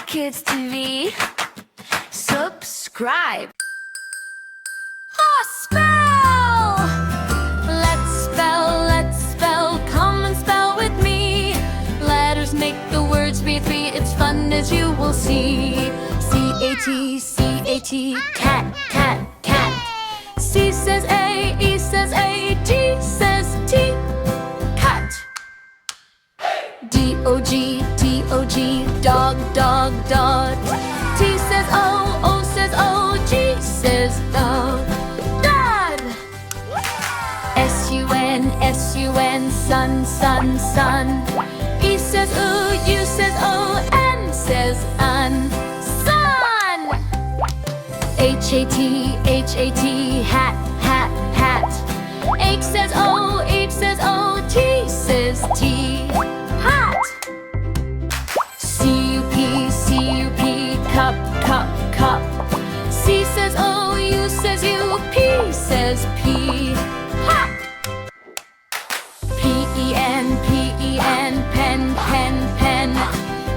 Kids TV. Subscribe. Spell! Let's spell. Come and spell with me. Letters make the words be three. It's fun as you will see. C-A-T, C-A-T, cat, cat, cat. C says A, E says A, T says T, cat. D-O-G, D-O-G, dog, dog, dog. T says O, O says O, G says dog, dad. S-U-N, S-U-N, sun, sun, sun. E says U, U says O, N says un, sun. H-A-T, H-A-T, hat, hat, hat. H says O, H says O, T says T, hat. C-U-P, C-U-P, cup, cup, cup. C says O, U says U, P says P, hat. P-E-N, P-E-N, pen, pen, pen.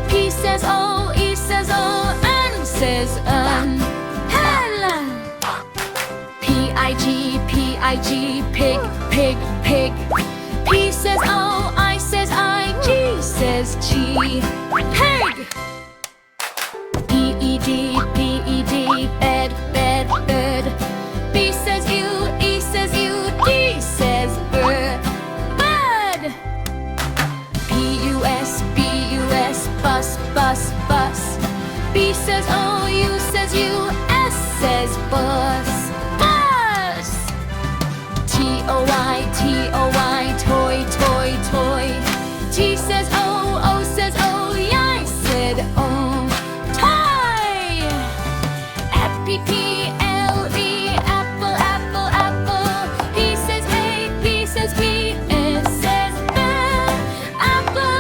P says O, E says O, N says pen. P-I-G, P-I-G, pig, pig, pig. P says O, I says I, G says G, pig. P-E-D, P-E-D, bed, bed, bed. B says U, E says U, D says bird, bird. P-U-S, B-U-S, bus, bus, bus. B says O, U says U, S says bus, bus. T-O-Y, T-O-Y, toy, toy, toy. T says O, O says O, I said O, toy. F-P-P-L-E, apple, apple, apple. P says A, P says P, S says apple.